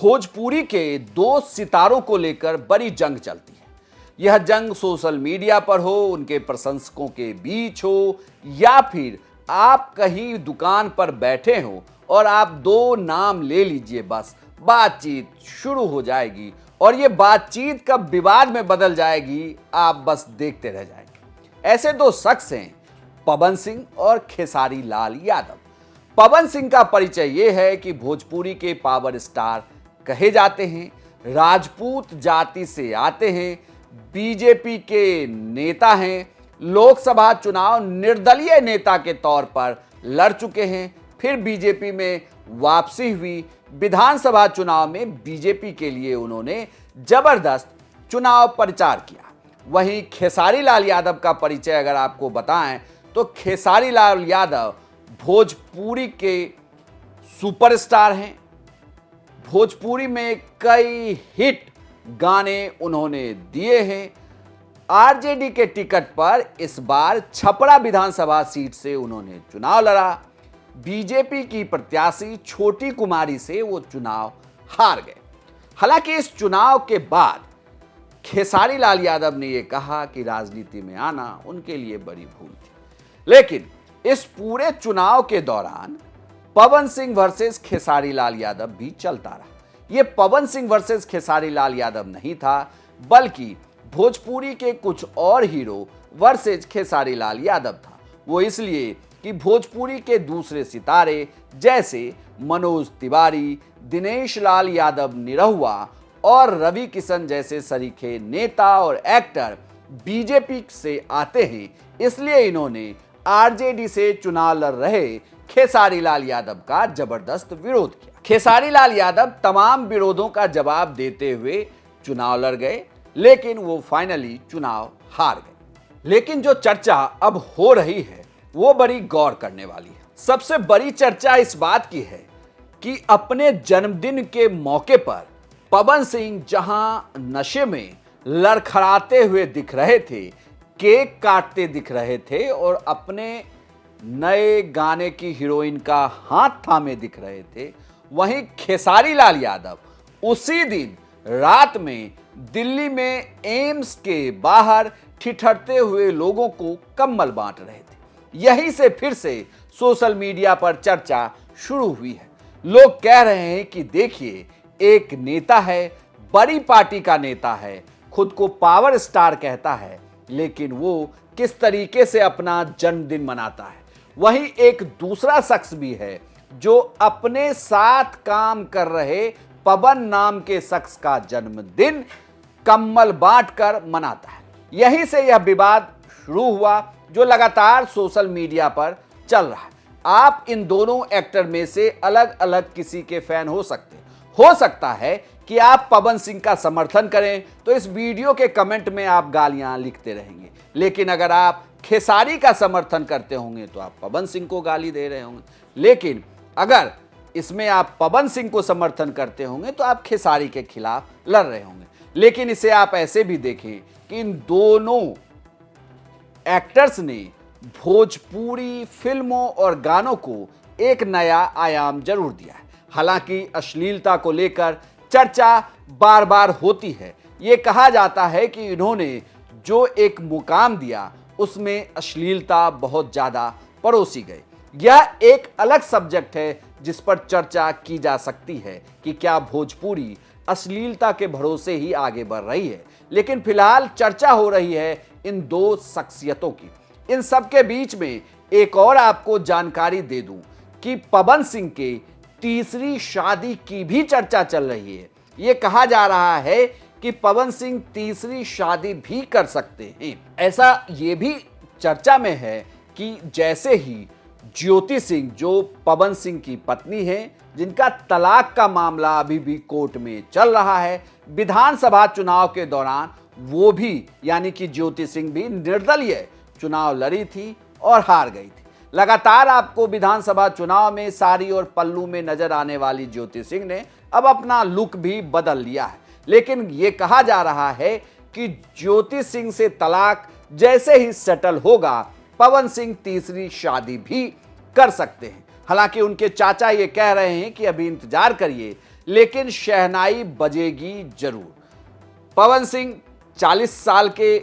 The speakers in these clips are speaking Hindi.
भोजपुरी के दो सितारों को लेकर बड़ी जंग चलती है। यह जंग सोशल मीडिया पर हो, उनके प्रशंसकों के बीच हो, या फिर आप कहीं दुकान पर बैठे हो और आप दो नाम ले लीजिए, बस बातचीत शुरू हो जाएगी और ये बातचीत कब विवाद में बदल जाएगी आप बस देखते रह जाएंगे। ऐसे दो शख्स हैं पवन सिंह और खेसारी लाल यादव। पवन सिंह का परिचय ये है कि भोजपुरी के पावर स्टार कहे जाते हैं, राजपूत जाति से आते हैं, बीजेपी के नेता हैं, लोकसभा चुनाव निर्दलीय नेता के तौर पर लड़ चुके हैं, फिर बीजेपी में वापसी हुई, विधानसभा चुनाव में बीजेपी के लिए उन्होंने जबरदस्त चुनाव प्रचार किया। वहीं खेसारी लाल यादव का परिचय अगर आपको बताएं तो खेसारी लाल यादव भोजपुरी के सुपरस्टार हैं। भोजपुरी में कई हिट गाने उन्होंने दिए हैं। आरजेडी के टिकट पर इस बार छपरा विधानसभा सीट से उन्होंने चुनाव लड़ा। बीजेपी की प्रत्याशी छोटी कुमारी से वो चुनाव हार गए। हालांकि इस चुनाव के बाद खेसारी लाल यादव ने यह कहा कि राजनीति में आना उनके लिए बड़ी भूल थी। लेकिन इस पूरे चुनाव के दौरान पवन सिंह वर्सेस खेसारी लाल यादव भी चलता रहा। यह पवन सिंह वर्सेस खेसारी लाल यादव नहीं था, बल्कि भोजपुरी के कुछ और हीरो वर्सेस खेसारी लाल यादव था। वो इसलिए कि भोजपुरी के दूसरे सितारे जैसे मनोज तिवारी, दिनेश लाल यादव निरहुआ और रवि किशन जैसे सरीखे नेता और एक्टर बीजेपी से आते हैं, इसलिए इन्होंने आरजेडी से चुनाव लड़ रहे खेसारी लाल यादव का जबरदस्त विरोध किया। खेसारी लाल यादव तमाम विरोधों का जवाब देते हुए चुनाव लड़ गए, लेकिन वो फाइनली चुनाव हार गए। लेकिन जो चर्चा अब हो रही है वो बड़ी गौर करने वाली है। सबसे बड़ी चर्चा इस बात की है कि अपने जन्मदिन के मौके पर पवन सिंह जहां नशे में लड़खड़ाते हुए दिख रहे थे, केक काटते दिख रहे थे और अपने नए गाने की हीरोइन का हाथ थामे दिख रहे थे, वहीं खेसारी लाल यादव उसी दिन रात में दिल्ली में एम्स के बाहर ठिठुरते हुए लोगों को कंबल बांट रहे थे। यहीं से फिर से सोशल मीडिया पर चर्चा शुरू हुई है। लोग कह रहे हैं कि देखिए, एक नेता है, बड़ी पार्टी का नेता है, खुद को पावर स्टार कहता है, लेकिन वो किस तरीके से अपना जन्मदिन मनाता है। वहीं एक दूसरा शख्स भी है जो अपने साथ काम कर रहे पवन नाम के शख्स का जन्मदिन कम्बल बांटकर मनाता है। यहीं से यह विवाद शुरू हुआ जो लगातार सोशल मीडिया पर चल रहा है। आप इन दोनों एक्टर में से अलग अलग किसी के फैन हो सकते हैं। हो सकता है कि आप पवन सिंह का समर्थन करें तो इस वीडियो के कमेंट में आप गालियां लिखते रहेंगे, लेकिन अगर आप खेसारी का समर्थन करते होंगे तो आप पवन सिंह को गाली दे रहे होंगे, लेकिन अगर इसमें आप पवन सिंह को समर्थन करते होंगे तो आप खेसारी के खिलाफ लड़ रहे होंगे। लेकिन इसे आप ऐसे भी देखें कि इन दोनों एक्टर्स ने भोजपुरी फिल्मों और गानों को एक नया आयाम जरूर दिया है। हालांकि अश्लीलता को लेकर चर्चा बार बार होती है। ये कहा जाता है कि इन्होंने जो एक मुकाम दिया उसमें अश्लीलता बहुत ज़्यादा परोसी गई। यह एक अलग सब्जेक्ट है जिस पर चर्चा की जा सकती है कि क्या भोजपुरी अश्लीलता के भरोसे ही आगे बढ़ रही है। लेकिन फिलहाल चर्चा हो रही है इन दो शख्सियतों की। इन सब के बीच में एक और आपको जानकारी दे दूं कि पवन सिंह के तीसरी शादी की भी चर्चा चल रही है। ये कहा जा रहा है कि पवन सिंह तीसरी शादी भी कर सकते हैं। ऐसा ये भी चर्चा में है कि जैसे ही ज्योति सिंह जो पवन सिंह की पत्नी है, जिनका तलाक का मामला अभी भी कोर्ट में चल रहा है, विधानसभा चुनाव के दौरान वो भी यानी कि ज्योति सिंह भी निर्दलीय चुनाव लड़ी थी और हार गई थी। लगातार आपको विधानसभा चुनाव में साड़ी और पल्लू में नजर आने वाली ज्योति सिंह ने अब अपना लुक भी बदल लिया है। लेकिन ये कहा जा रहा है कि ज्योति सिंह से तलाक जैसे ही सेटल होगा, पवन सिंह तीसरी शादी भी कर सकते हैं। हालांकि उनके चाचा ये कह रहे हैं कि अभी इंतजार करिए, लेकिन शहनाई बजेगी जरूर। पवन सिंह 40 साल के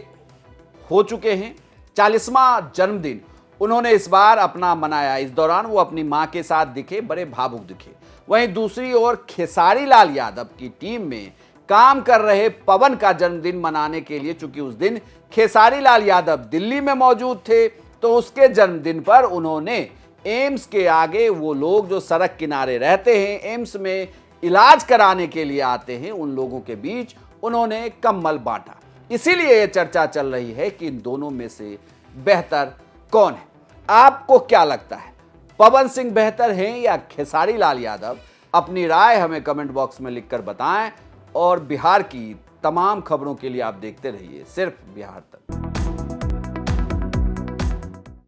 हो चुके हैं, 40वां जन्मदिन उन्होंने इस बार अपना मनाया। इस दौरान वो अपनी मां के साथ दिखे, बड़े भावुक दिखे। वहीं दूसरी ओर खेसारी लाल यादव की टीम में काम कर रहे पवन का जन्मदिन मनाने के लिए, चूंकि उस दिन खेसारी लाल यादव दिल्ली में मौजूद थे, तो उसके जन्मदिन पर उन्होंने एम्स के आगे, वो लोग जो सड़क किनारे रहते हैं, एम्स में इलाज कराने के लिए आते हैं, उन लोगों के बीच उन्होंने कंबल बांटा। इसीलिए यह चर्चा चल रही है कि इन दोनों में से बेहतर कौन है। आपको क्या लगता है, पवन सिंह बेहतर हैं या खेसारी लाल यादव? अपनी राय हमें कमेंट बॉक्स में लिखकर बताएं और बिहार की तमाम खबरों के लिए आप देखते रहिए सिर्फ बिहार तक।